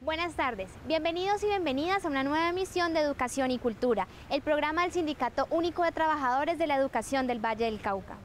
Buenas tardes, bienvenidos y bienvenidas a una nueva emisión de Educación y Cultura, el programa del Sindicato Único de Trabajadores de la Educación del Valle del Cauca.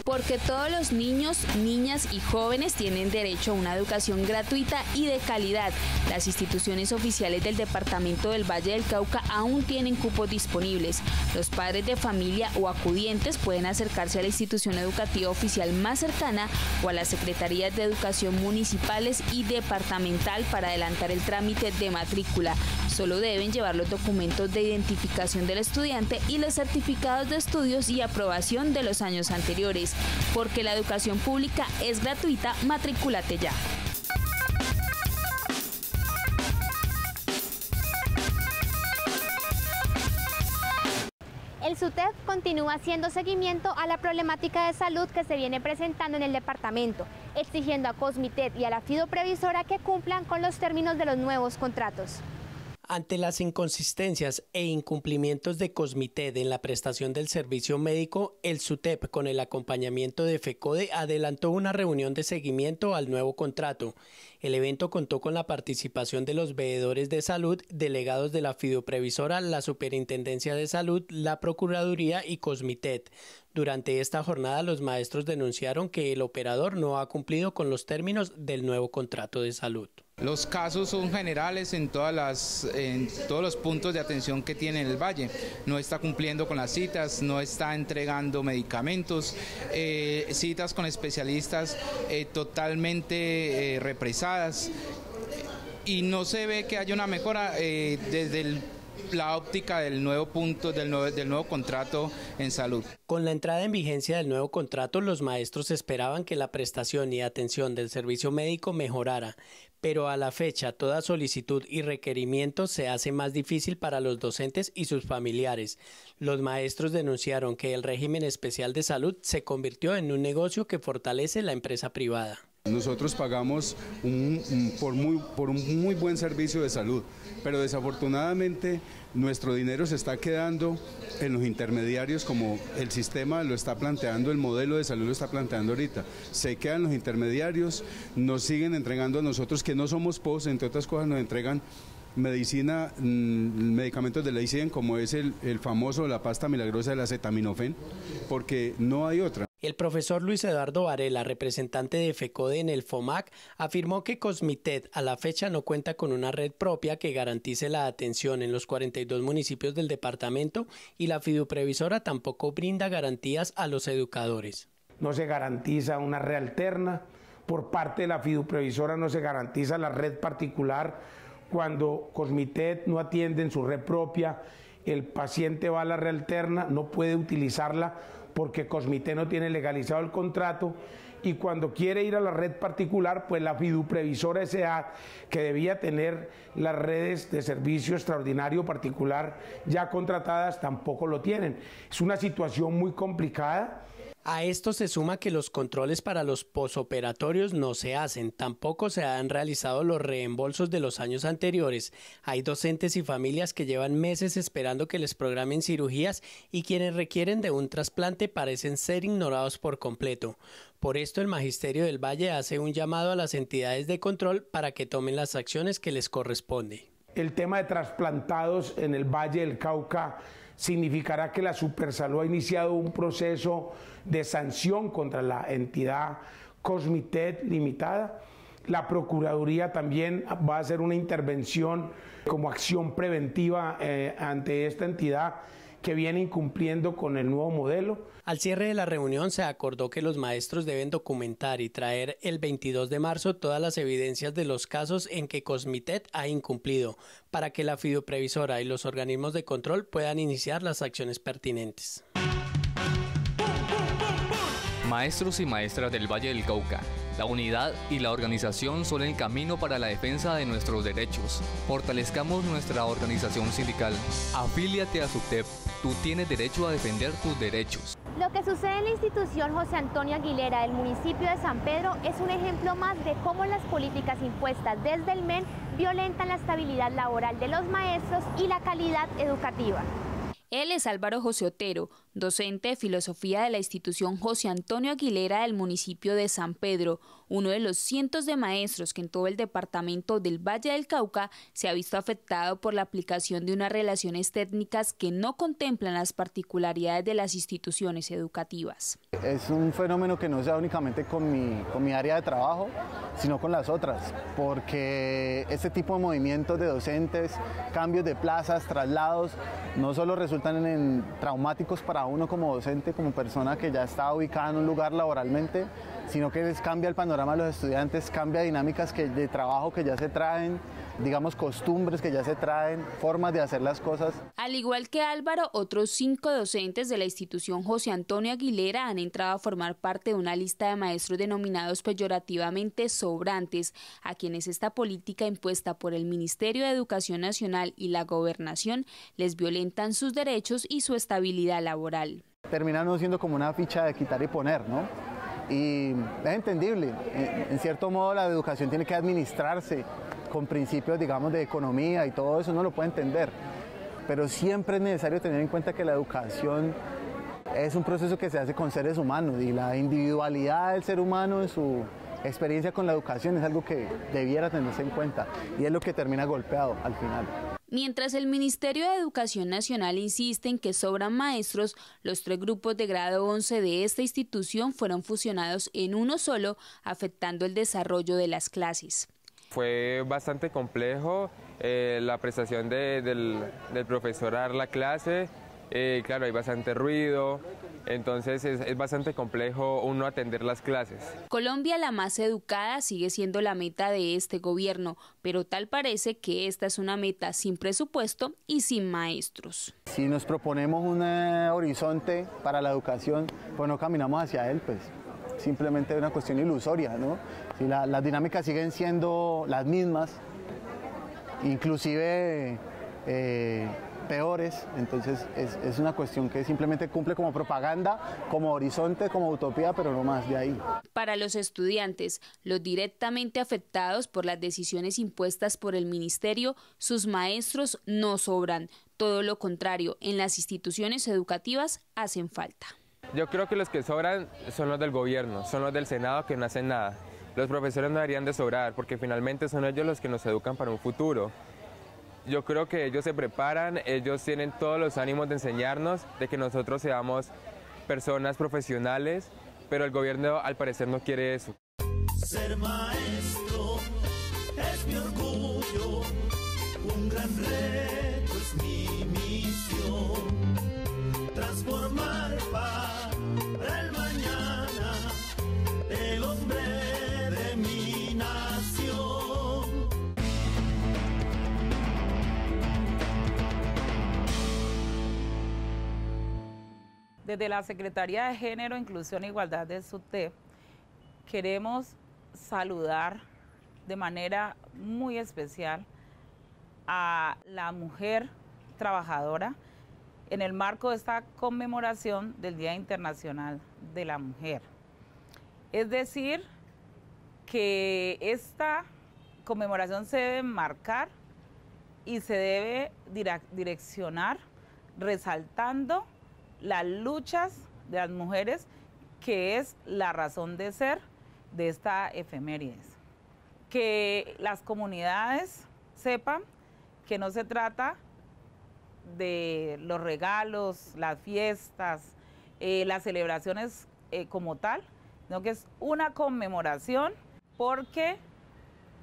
Porque todos los niños, niñas y jóvenes tienen derecho a una educación gratuita y de calidad. Las instituciones oficiales del Departamento del Valle del Cauca aún tienen cupos disponibles. Los padres de familia o acudientes pueden acercarse a la institución educativa oficial más cercana o a las secretarías de educación municipales y departamental para adelantar el trámite de matrícula. Solo deben llevar los documentos de identificación del estudiante y los certificados de estudios y aprobación de los años anteriores. Porque la educación pública es gratuita, matricúlate ya. El SUTEP continúa haciendo seguimiento a la problemática de salud que se viene presentando en el departamento, exigiendo a Cosmitet y a la Fidoprevisora que cumplan con los términos de los nuevos contratos. Ante las inconsistencias e incumplimientos de Cosmitet en la prestación del servicio médico, el SUTEP, con el acompañamiento de FECODE, adelantó una reunión de seguimiento al nuevo contrato. El evento contó con la participación de los veedores de salud, delegados de la Fidoprevisora, la Superintendencia de Salud, la Procuraduría y Cosmitet. Durante esta jornada, los maestros denunciaron que el operador no ha cumplido con los términos del nuevo contrato de salud. Los casos son generales en todos los puntos de atención que tiene el Valle. No está cumpliendo con las citas, no está entregando medicamentos, citas con especialistas totalmente represadas, y no se ve que haya una mejora desde la óptica del nuevo contrato en salud. Con la entrada en vigencia del nuevo contrato, los maestros esperaban que la prestación y atención del servicio médico mejorara, pero a la fecha toda solicitud y requerimiento se hace más difícil para los docentes y sus familiares. Los maestros denunciaron que el régimen especial de salud se convirtió en un negocio que fortalece la empresa privada. Nosotros pagamos por un muy buen servicio de salud, pero desafortunadamente nuestro dinero se está quedando en los intermediarios, como el sistema lo está planteando, el modelo de salud lo está planteando ahorita. Se quedan los intermediarios, nos siguen entregando a nosotros, que no somos POS, entre otras cosas nos entregan medicina, medicamentos de la ICEN, como es el famoso, la pasta milagrosa del acetaminofén, porque no hay otra. El profesor Luis Eduardo Varela, representante de FECODE en el FOMAC, afirmó que Cosmitet a la fecha no cuenta con una red propia que garantice la atención en los 42 municipios del departamento, y la Fidoprevisora tampoco brinda garantías a los educadores. No se garantiza una red alterna, por parte de la Fidoprevisora no se garantiza la red particular. Cuando Cosmitet no atiende en su red propia, el paciente va a la red alterna, no puede utilizarla porque Cosmitet no tiene legalizado el contrato, y cuando quiere ir a la red particular, pues la Fidoprevisora S.A., que debía tener las redes de servicio extraordinario particular ya contratadas, tampoco lo tienen. Es una situación muy complicada. A esto se suma que los controles para los posoperatorios no se hacen, tampoco se han realizado los reembolsos de los años anteriores. Hay docentes y familias que llevan meses esperando que les programen cirugías, y quienes requieren de un trasplante parecen ser ignorados por completo. Por esto, el Magisterio del Valle hace un llamado a las entidades de control para que tomen las acciones que les corresponde. El tema de trasplantados en el Valle del Cauca significará que la Supersalud ha iniciado un proceso de sanción contra la entidad Cosmitet Limitada. La Procuraduría también va a hacer una intervención como acción preventiva ante esta entidad que viene incumpliendo con el nuevo modelo. Al cierre de la reunión se acordó que los maestros deben documentar y traer el 22 de marzo todas las evidencias de los casos en que Cosmitet ha incumplido, para que la Fidoprevisora y los organismos de control puedan iniciar las acciones pertinentes. Maestros y maestras del Valle del Cauca, La unidad y la organización son el camino para la defensa de nuestros derechos. Fortalezcamos nuestra organización sindical. Afíliate a SUTEP. Tú tienes derecho a defender tus derechos. Lo que sucede en la institución José Antonio Aguilera del municipio de San Pedro es un ejemplo más de cómo las políticas impuestas desde el MEN violentan la estabilidad laboral de los maestros y la calidad educativa. Él es Álvaro José Otero, docente de filosofía de la institución José Antonio Aguilera del municipio de San Pedro, uno de los cientos de maestros que en todo el departamento del Valle del Cauca se ha visto afectado por la aplicación de unas relaciones técnicas que no contemplan las particularidades de las instituciones educativas. Es un fenómeno que no se da únicamente con mi área de trabajo, sino con las otras, porque este tipo de movimientos de docentes, cambios de plazas, traslados, no solo resultan en traumáticos para uno como docente, como persona que ya está ubicada en un lugar laboralmente, sino que les cambia el panorama de los estudiantes, cambia dinámicas de trabajo que ya se traen, digamos costumbres que ya se traen, formas de hacer las cosas. Al igual que Álvaro, otros 5 docentes de la institución José Antonio Aguilera han entrado a formar parte de una lista de maestros denominados peyorativamente sobrantes, a quienes esta política impuesta por el Ministerio de Educación Nacional y la Gobernación les violentan sus derechos y su estabilidad laboral. Terminan siendo como una ficha de quitar y poner, ¿no? Y es entendible, en cierto modo la educación tiene que administrarse con principios, digamos, de economía y todo eso, uno lo puede entender, pero siempre es necesario tener en cuenta que la educación es un proceso que se hace con seres humanos y la individualidad del ser humano en su experiencia con la educación es algo que debiera tenerse en cuenta y es lo que termina golpeado al final. Mientras el Ministerio de Educación Nacional insiste en que sobran maestros, los 3 grupos de grado 11 de esta institución fueron fusionados en uno solo, afectando el desarrollo de las clases. Fue bastante complejo la prestación del profesor a dar la clase, claro, hay bastante ruido, entonces es bastante complejo uno atender las clases. Colombia, la más educada, sigue siendo la meta de este gobierno, pero tal parece que esta es una meta sin presupuesto y sin maestros. Si nos proponemos un horizonte para la educación, pues no caminamos hacia él, pues simplemente es una cuestión ilusoria, ¿no? Si las dinámicas siguen siendo las mismas, inclusive peores, entonces es una cuestión que simplemente cumple como propaganda, como horizonte, como utopía, pero no más de ahí. Para los estudiantes, los directamente afectados por las decisiones impuestas por el ministerio, sus maestros no sobran, todo lo contrario, en las instituciones educativas hacen falta. Yo creo que los que sobran son los del gobierno, son los del Senado que no hacen nada. Los profesores no deberían de sobrar porque finalmente son ellos los que nos educan para un futuro. Yo creo que ellos se preparan, ellos tienen todos los ánimos de enseñarnos, de que nosotros seamos personas profesionales, pero el gobierno al parecer no quiere eso. Ser maestro es mi orgullo, un gran reto es mi misión, transformar para el mañana el hombre de mi nación. Desde la Secretaría de Género, Inclusión e Igualdad de SUTEP, queremos saludar de manera muy especial a la mujer trabajadora en el marco de esta conmemoración del Día Internacional de la Mujer. Es decir, que esta conmemoración se debe marcar y se debe direccionar resaltando las luchas de las mujeres, que es la razón de ser de esta efemérides. Que las comunidades sepan que no se trata de los regalos, las fiestas, las celebraciones como tal, sino que es una conmemoración porque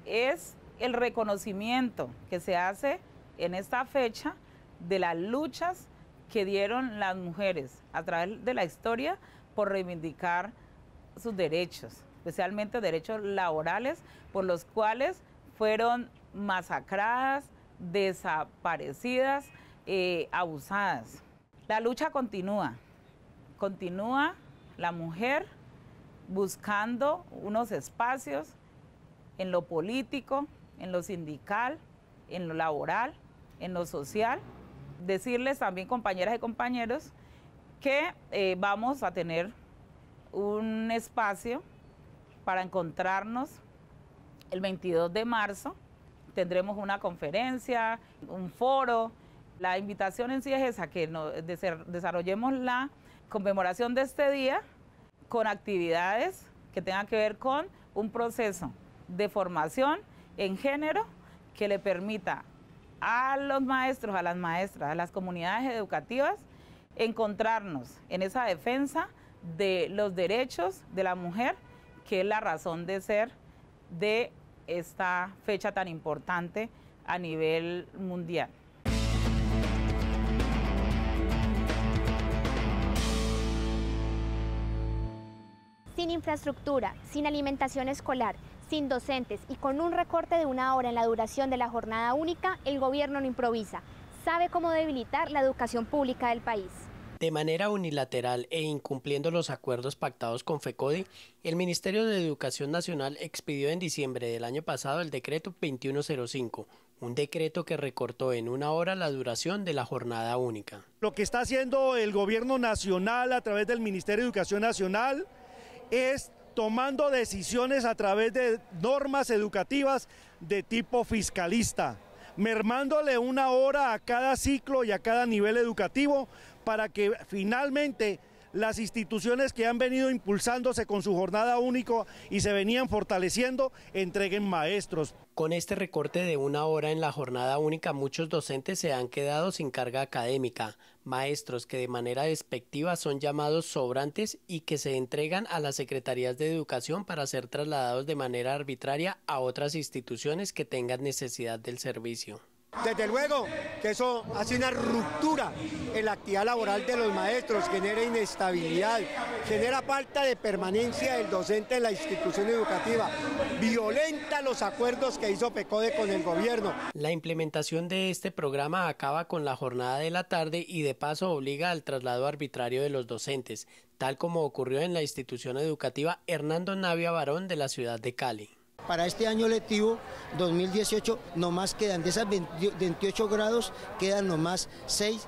es el reconocimiento que se hace en esta fecha de las luchas que dieron las mujeres a través de la historia por reivindicar sus derechos, especialmente derechos laborales, por los cuales fueron masacradas, desaparecidas, abusadas. La lucha continúa, la mujer buscando unos espacios en lo político, en lo sindical, en lo laboral, en lo social. Decirles también, compañeras y compañeros, que vamos a tener un espacio para encontrarnos el 22 de marzo. Tendremos una conferencia, un foro. La invitación en sí es esa, que desarrollemos la conmemoración de este día con actividades que tengan que ver con un proceso de formación en género que le permita a los maestros, a las maestras, a las comunidades educativas encontrarnos en esa defensa de los derechos de la mujer, que es la razón de ser de esta fecha tan importante a nivel mundial. Sin infraestructura, sin alimentación escolar, sin docentes y con un recorte de 1 hora en la duración de la jornada única, el gobierno no improvisa. Sabe cómo debilitar la educación pública del país. De manera unilateral e incumpliendo los acuerdos pactados con FECODE, el Ministerio de Educación Nacional expidió en diciembre del año pasado el decreto 2105, un decreto que recortó en 1 hora la duración de la jornada única. Lo que está haciendo el gobierno nacional a través del Ministerio de Educación Nacional es tomando decisiones a través de normas educativas de tipo fiscalista, mermándole 1 hora a cada ciclo y a cada nivel educativo para que finalmente las instituciones que han venido impulsándose con su jornada única y se venían fortaleciendo entreguen maestros. Con este recorte de 1 hora en la jornada única, muchos docentes se han quedado sin carga académica, maestros que de manera despectiva son llamados sobrantes y que se entregan a las secretarías de educación para ser trasladados de manera arbitraria a otras instituciones que tengan necesidad del servicio. Desde luego que eso hace una ruptura en la actividad laboral de los maestros, genera inestabilidad, genera falta de permanencia del docente en la institución educativa, violenta los acuerdos que hizo FECODE con el gobierno. La implementación de este programa acaba con la jornada de la tarde y de paso obliga al traslado arbitrario de los docentes, tal como ocurrió en la institución educativa Hernando Navia Barón de la ciudad de Cali. Para este año lectivo 2018 nomás quedan, de esas 28 grados, quedan nomás 6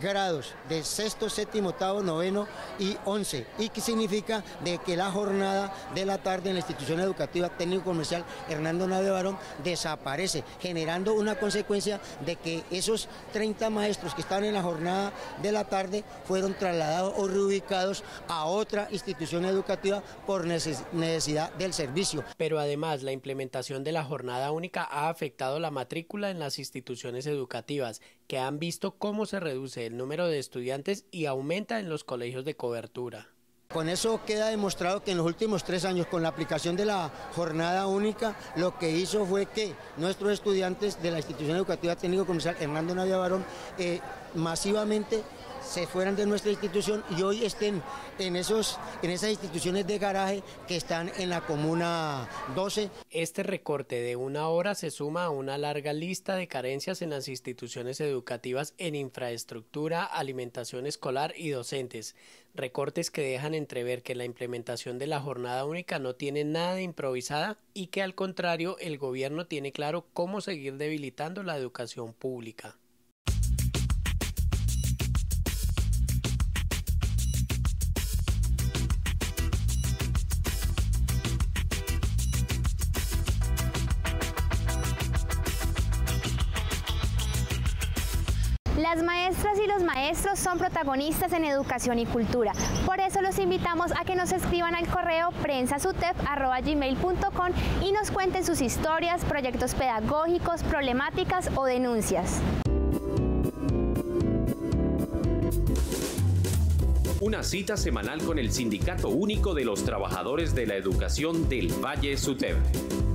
grados de sexto, séptimo, octavo, noveno y 11. ¿Y qué significa? De que la jornada de la tarde en la institución educativa técnico-comercial Hernando Navia Barón desaparece, generando una consecuencia de que esos 30 maestros que estaban en la jornada de la tarde fueron trasladados o reubicados a otra institución educativa por necesidad del servicio. Pero además la implementación de la jornada única ha afectado la matrícula en las instituciones educativas, que han visto cómo se reduce el número de estudiantes y aumenta en los colegios de cobertura. Con eso queda demostrado que en los últimos 3 años, con la aplicación de la jornada única, lo que hizo fue que nuestros estudiantes de la institución educativa técnico-comercial Hernando Navia Barón masivamente se fueran de nuestra institución y hoy estén en esas instituciones de garaje que están en la comuna 12. Este recorte de 1 hora se suma a una larga lista de carencias en las instituciones educativas en infraestructura, alimentación escolar y docentes. Recortes que dejan entrever que la implementación de la jornada única no tiene nada de improvisada y que al contrario el gobierno tiene claro cómo seguir debilitando la educación pública. Las maestras y los maestros son protagonistas en educación y cultura. Por eso los invitamos a que nos escriban al correo prensasutep@gmail.com y nos cuenten sus historias, proyectos pedagógicos, problemáticas o denuncias. Una cita semanal con el Sindicato Único de los Trabajadores de la Educación del Valle SUTEP.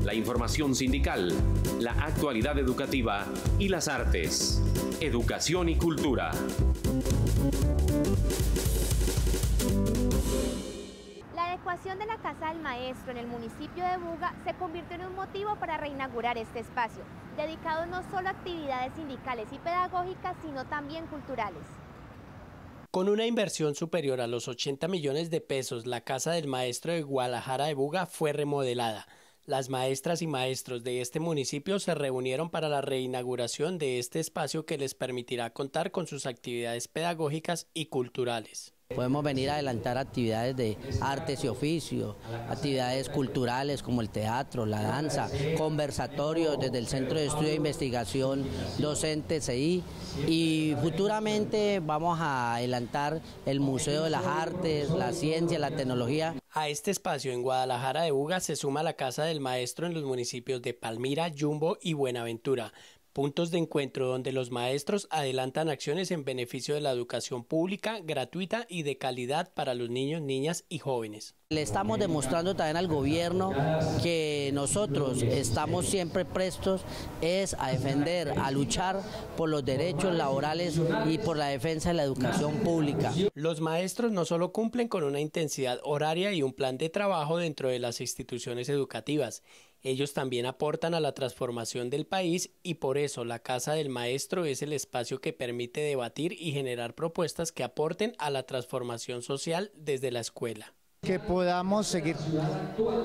La información sindical, la actualidad educativa y las artes. Educación y cultura. La adecuación de la Casa del Maestro en el municipio de Buga se convirtió en un motivo para reinaugurar este espacio, dedicado no solo a actividades sindicales y pedagógicas, sino también culturales. Con una inversión superior a los 80 millones de pesos, la Casa del Maestro de Guadalajara de Buga fue remodelada. Las maestras y maestros de este municipio se reunieron para la reinauguración de este espacio que les permitirá contar con sus actividades pedagógicas y culturales. Podemos venir a adelantar actividades de artes y oficios, actividades culturales como el teatro, la danza, conversatorios desde el Centro de Estudio e Investigación Docente CI, y futuramente vamos a adelantar el Museo de las Artes, la Ciencia, la Tecnología. A este espacio en Guadalajara de Buga se suma la Casa del Maestro en los municipios de Palmira, Yumbo y Buenaventura. Puntos de encuentro donde los maestros adelantan acciones en beneficio de la educación pública, gratuita y de calidad para los niños, niñas y jóvenes. Le estamos demostrando también al gobierno que nosotros estamos siempre prestos a defender, a luchar por los derechos laborales y por la defensa de la educación pública. Los maestros no solo cumplen con una intensidad horaria y un plan de trabajo dentro de las instituciones educativas, ellos también aportan a la transformación del país y por eso la Casa del Maestro es el espacio que permite debatir y generar propuestas que aporten a la transformación social desde la escuela. Que podamos seguir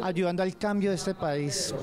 ayudando al cambio de este país,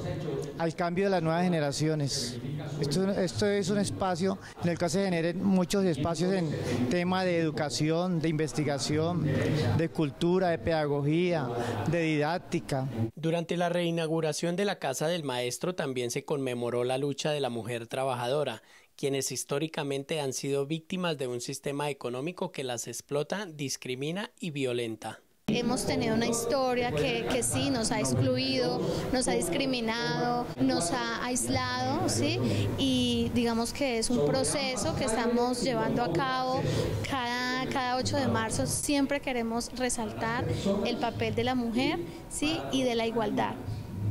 al cambio de las nuevas generaciones. Esto es un espacio en el que se generen muchos espacios en tema de educación, de investigación, de cultura, de pedagogía, de didáctica. Durante la reinauguración de la Casa del Maestro también se conmemoró la lucha de la mujer trabajadora, quienes históricamente han sido víctimas de un sistema económico que las explota, discrimina y violenta. Hemos tenido una historia que sí nos ha excluido, nos ha discriminado, nos ha aislado, ¿sí? Y digamos que es un proceso que estamos llevando a cabo cada 8 de marzo. Siempre queremos resaltar el papel de la mujer, ¿sí? Y de la igualdad,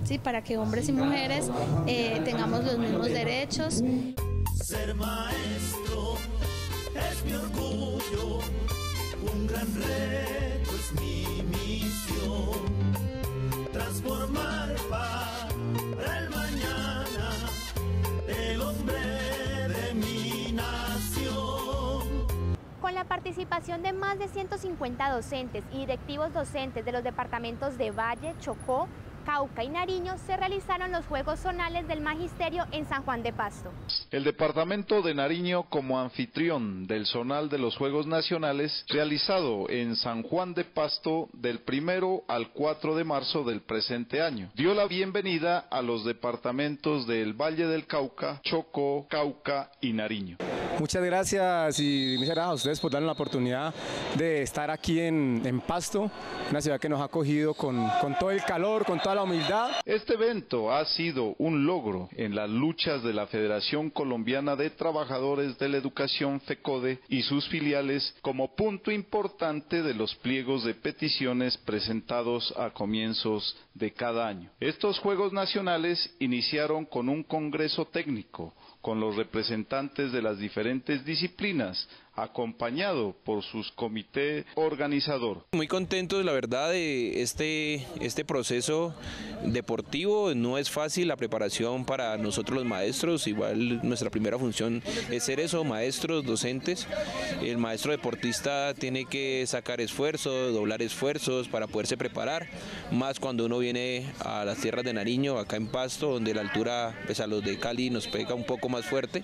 ¿sí? Para que hombres y mujeres tengamos los mismos derechos. Ser maestro es mi orgullo, un gran reto es mi misión, transformar para el mañana el hombre de mi nación. Con la participación de más de 150 docentes y directivos docentes de los departamentos de Valle, Chocó, Cauca y Nariño se realizaron los Juegos Zonales del Magisterio en San Juan de Pasto. El departamento de Nariño, como anfitrión del Zonal de los Juegos Nacionales, realizado en San Juan de Pasto del 1 al 4 de marzo del presente año, dio la bienvenida a los departamentos del Valle del Cauca, Chocó, Cauca y Nariño. Muchas gracias y muchas gracias a ustedes por darnos la oportunidad de estar aquí en Pasto, una ciudad que nos ha acogido con todo el calor, con toda la humildad. Este evento ha sido un logro en las luchas de la Federación Colombiana de Trabajadores de la Educación FECODE y sus filiales como punto importante de los pliegos de peticiones presentados a comienzos de cada año. Estos Juegos Nacionales iniciaron con un congreso técnico con los representantes de las diferentes disciplinas, acompañado por sus comité organizador. Muy contentos, la verdad, de este proceso deportivo. No es fácil la preparación para nosotros los maestros, igual nuestra primera función es ser eso, maestros, docentes. El maestro deportista tiene que sacar esfuerzos, doblar esfuerzos para poderse preparar, más cuando uno viene a las tierras de Nariño, acá en Pasto, donde la altura, pues a los de Cali, nos pega un poco más fuerte.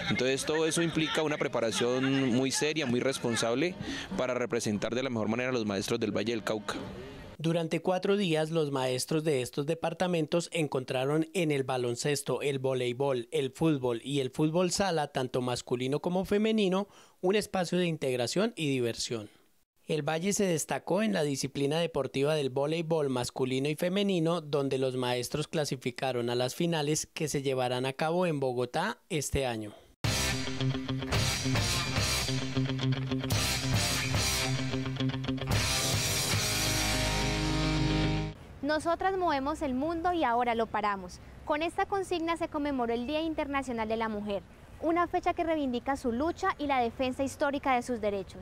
Entonces todo eso implica una preparación muy seria, muy responsable para representar de la mejor manera a los maestros del Valle del Cauca. Durante 4 días, los maestros de estos departamentos encontraron en el baloncesto, el voleibol, el fútbol y el fútbol sala, tanto masculino como femenino, un espacio de integración y diversión. El Valle se destacó en la disciplina deportiva del voleibol masculino y femenino, donde los maestros clasificaron a las finales que se llevarán a cabo en Bogotá este año. Nosotras movemos el mundo y ahora lo paramos. Con esta consigna se conmemoró el Día Internacional de la Mujer, una fecha que reivindica su lucha y la defensa histórica de sus derechos.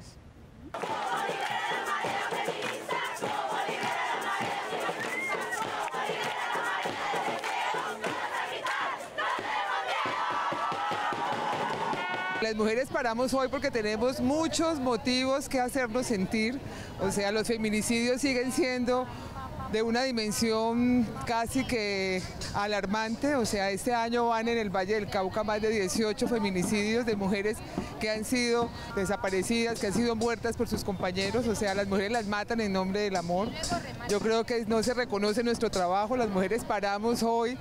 Las mujeres paramos hoy porque tenemos muchos motivos que hacernos sentir, o sea, los feminicidios siguen siendo de una dimensión casi que alarmante, o sea, este año van en el Valle del Cauca más de 18 feminicidios de mujeres que han sido desaparecidas, que han sido muertas por sus compañeros, o sea, las mujeres las matan en nombre del amor. Yo creo que no se reconoce nuestro trabajo, las mujeres paramos hoy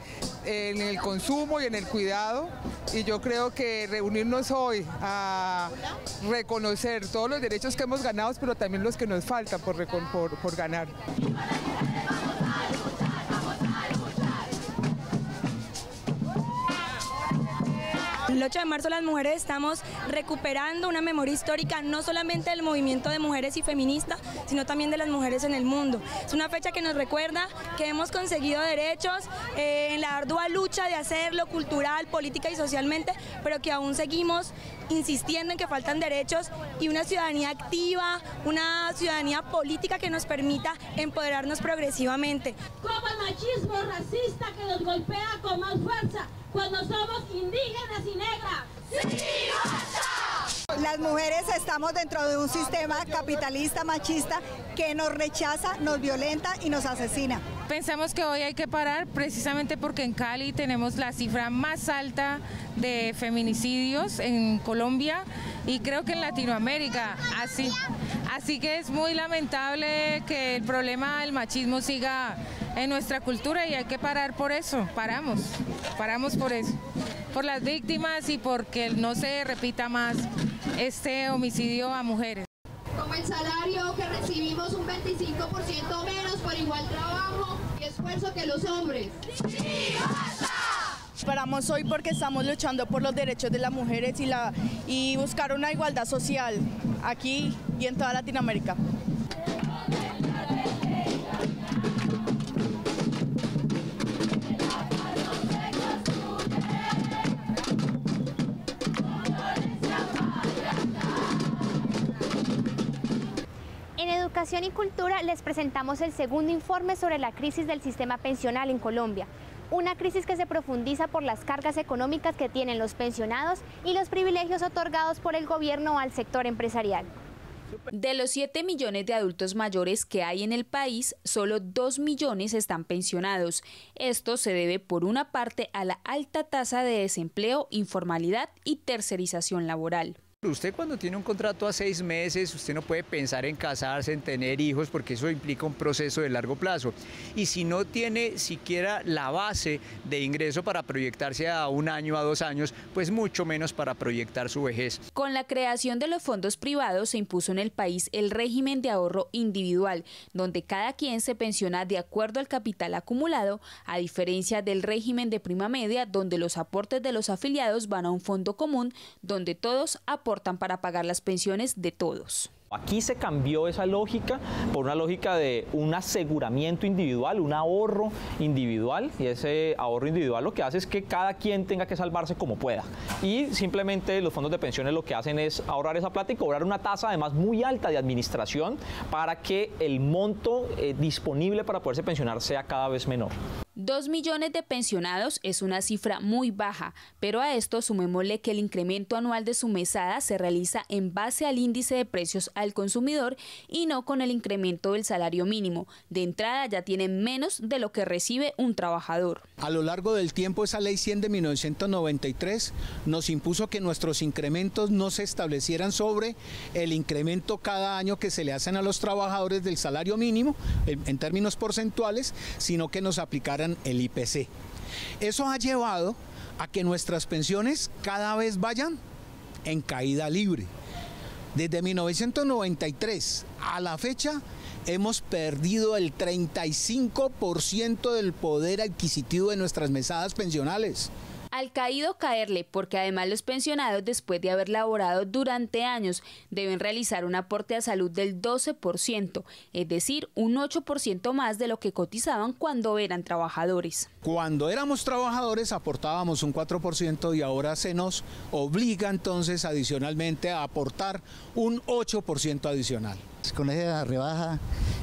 en el consumo y en el cuidado, y yo creo que reunirnos hoy a reconocer todos los derechos que hemos ganado, pero también los que nos faltan por ganar. El 8 de marzo las mujeres estamos recuperando una memoria histórica no solamente del movimiento de mujeres y feministas, sino también de las mujeres en el mundo. Es una fecha que nos recuerda que hemos conseguido derechos en la ardua lucha de hacerlo cultural, política y socialmente, pero que aún seguimos insistiendo en que faltan derechos y una ciudadanía activa, una ciudadanía política que nos permita empoderarnos progresivamente. Como el machismo racista que nos golpea con más fuerza cuando somos indígenas y negras. ¡Sí, basta! Las mujeres estamos dentro de un sistema capitalista machista que nos rechaza, nos violenta y nos asesina. Pensamos que hoy hay que parar precisamente porque en Cali tenemos la cifra más alta de feminicidios en Colombia y creo que en Latinoamérica, así que es muy lamentable que el problema del machismo siga en nuestra cultura y hay que parar por eso, paramos por eso, por las víctimas y porque no se repita más este homicidio a mujeres. Como el salario que recibimos un 25% menos por igual trabajo y esfuerzo que los hombres. ¡Sí, basta! Paramos hoy porque estamos luchando por los derechos de las mujeres y buscar una igualdad social aquí y en toda Latinoamérica. En Educación y Cultura les presentamos el segundo informe sobre la crisis del sistema pensional en Colombia. Una crisis que se profundiza por las cargas económicas que tienen los pensionados y los privilegios otorgados por el gobierno al sector empresarial. De los 7 millones de adultos mayores que hay en el país, solo 2 millones están pensionados. Esto se debe por una parte a la alta tasa de desempleo, informalidad y tercerización laboral. Usted cuando tiene un contrato a 6 meses, usted no puede pensar en casarse, en tener hijos, porque eso implica un proceso de largo plazo. Y si no tiene siquiera la base de ingreso para proyectarse a 1 año, a 2 años, pues mucho menos para proyectar su vejez. Con la creación de los fondos privados se impuso en el país el régimen de ahorro individual, donde cada quien se pensiona de acuerdo al capital acumulado, a diferencia del régimen de prima media, donde los aportes de los afiliados van a un fondo común, donde todos aportan para pagar las pensiones de todos. Aquí se cambió esa lógica por una lógica de un aseguramiento individual, un ahorro individual, y ese ahorro individual lo que hace es que cada quien tenga que salvarse como pueda. Y simplemente los fondos de pensiones lo que hacen es ahorrar esa plata y cobrar una tasa además muy alta de administración para que el monto disponible para poderse pensionar sea cada vez menor. 2 millones de pensionados es una cifra muy baja, pero a esto sumémosle que el incremento anual de su mesada se realiza en base al índice de precios al consumidor y no con el incremento del salario mínimo. De entrada ya tienen menos de lo que recibe un trabajador. A lo largo del tiempo esa ley 100 de 1993 nos impuso que nuestros incrementos no se establecieran sobre el incremento cada año que se le hacen a los trabajadores del salario mínimo en términos porcentuales, sino que nos aplicaran el IPC. Eso ha llevado a que nuestras pensiones cada vez vayan en caída libre. Desde 1993 a la fecha hemos perdido el 35% del poder adquisitivo de nuestras mesadas pensionales. Al caído caerle, porque además los pensionados, después de haber laborado durante años, deben realizar un aporte a salud del 12%, es decir, un 8% más de lo que cotizaban cuando eran trabajadores. Cuando éramos trabajadores aportábamos un 4% y ahora se nos obliga entonces adicionalmente a aportar un 8% adicional. Con esa rebaja,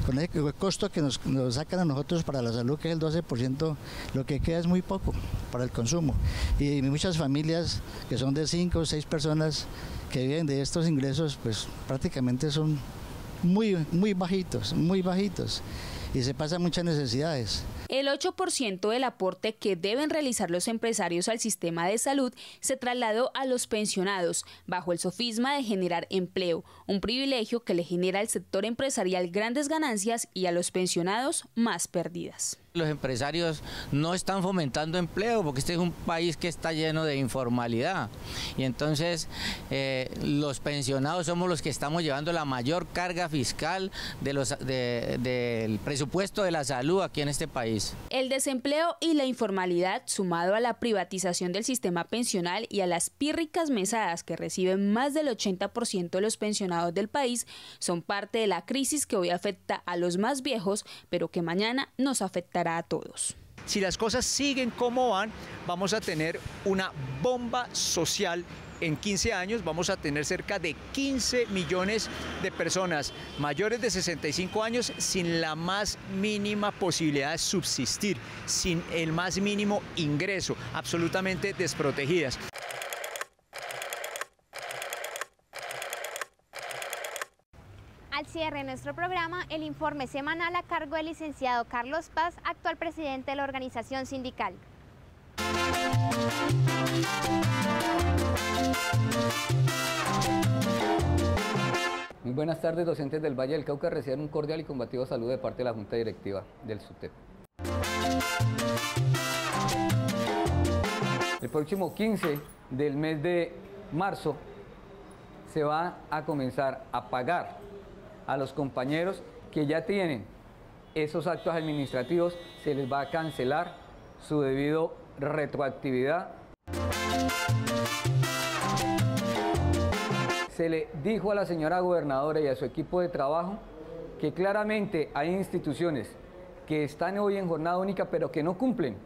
con ese costo que nos sacan a nosotros para la salud, que es el 12%, lo que queda es muy poco para el consumo. Y muchas familias que son de 5 o 6 personas que viven de estos ingresos, pues prácticamente son muy bajitos, y se pasan muchas necesidades. El 8% del aporte que deben realizar los empresarios al sistema de salud se trasladó a los pensionados, bajo el sofisma de generar empleo, un privilegio que le genera al sector empresarial grandes ganancias y a los pensionados más pérdidas. Los empresarios no están fomentando empleo porque este es un país que está lleno de informalidad y entonces los pensionados somos los que estamos llevando la mayor carga fiscal del presupuesto de la salud aquí en este país. El desempleo y la informalidad, sumado a la privatización del sistema pensional y a las pírricas mesadas que reciben más del 80% de los pensionados del país, son parte de la crisis que hoy afecta a los más viejos, pero que mañana nos afectará a todos. Si las cosas siguen como van, vamos a tener una bomba social. En 15 años vamos a tener cerca de 15 millones de personas mayores de 65 años sin la más mínima posibilidad de subsistir, sin el más mínimo ingreso, absolutamente desprotegidas. Al cierre de nuestro programa, el informe semanal a cargo del licenciado Carlos Paz, actual presidente de la organización sindical. Muy buenas tardes, docentes del Valle del Cauca. Reciban un cordial y combativo saludo de parte de la Junta Directiva del SUTEP. El próximo 15 del mes de marzo se va a comenzar a pagar a los compañeros que ya tienen esos actos administrativos, se les va a cancelar su debido retroactividad. Se le dijo a la señora gobernadora y a su equipo de trabajo que claramente hay instituciones que están hoy en jornada única pero que no cumplen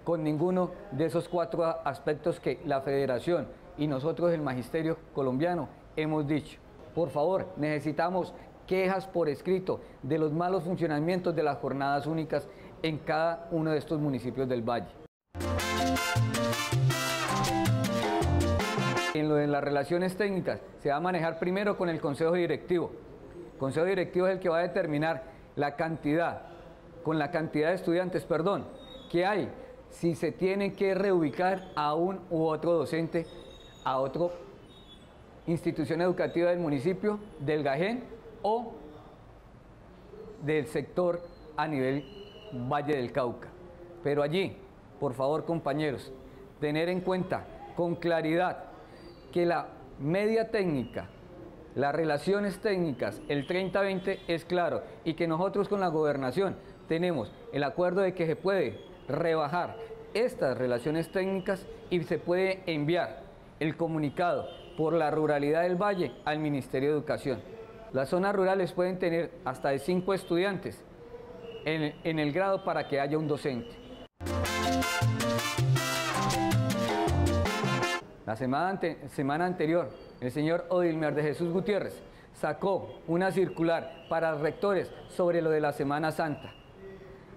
con ninguno de esos 4 aspectos que la Federación y nosotros el Magisterio colombiano hemos dicho. Por favor, necesitamos quejas por escrito de los malos funcionamientos de las jornadas únicas en cada uno de estos municipios del Valle. En lo de las relaciones técnicas se va a manejar primero con el Consejo Directivo. El Consejo Directivo es el que va a determinar la cantidad, con la cantidad de estudiantes, que hay, si se tiene que reubicar a un u otro docente a otra institución educativa del municipio, del Gajén o del sector a nivel Valle del Cauca. Pero allí, por favor, compañeros, tener en cuenta con claridad que la media técnica, las relaciones técnicas, el 30-20 es claro y que nosotros con la gobernación tenemos el acuerdo de que se puede rebajar estas relaciones técnicas y se puede enviar el comunicado por la ruralidad del Valle al Ministerio de Educación. Las zonas rurales pueden tener hasta de 5 estudiantes en el grado para que haya un docente. La semana anterior, el señor Odilmer de Jesús Gutiérrez sacó una circular para rectores sobre lo de la Semana Santa.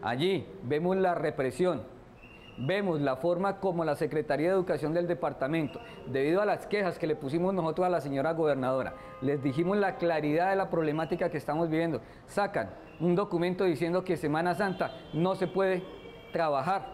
Allí vemos la represión, vemos la forma como la Secretaría de Educación del departamento, debido a las quejas que le pusimos nosotros a la señora gobernadora, les dijimos la claridad de la problemática que estamos viviendo, sacan un documento diciendo que Semana Santa no se puede trabajar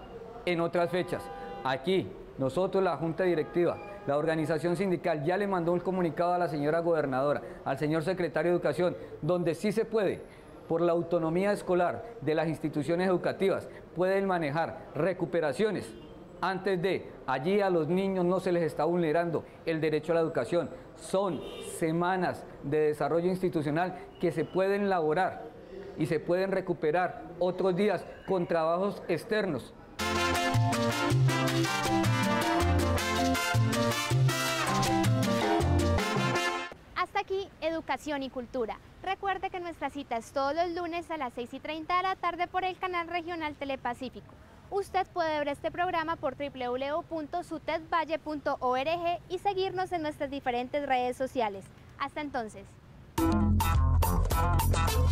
en otras fechas. Aquí, nosotros, la Junta Directiva, la organización sindical, ya le mandó un comunicado a la señora gobernadora, al señor secretario de Educación, donde sí se puede, por la autonomía escolar de las instituciones educativas, pueden manejar recuperaciones antes de, allí a los niños no se les está vulnerando el derecho a la educación. Son semanas de desarrollo institucional que se pueden elaborar y se pueden recuperar otros días con trabajos externos. Hasta aquí, Educación y Cultura. Recuerde que nuestra cita es todos los lunes a las 6:30 de la tarde por el canal regional Telepacífico. Usted puede ver este programa por www.sutedvalle.org y seguirnos en nuestras diferentes redes sociales. Hasta entonces. Estado.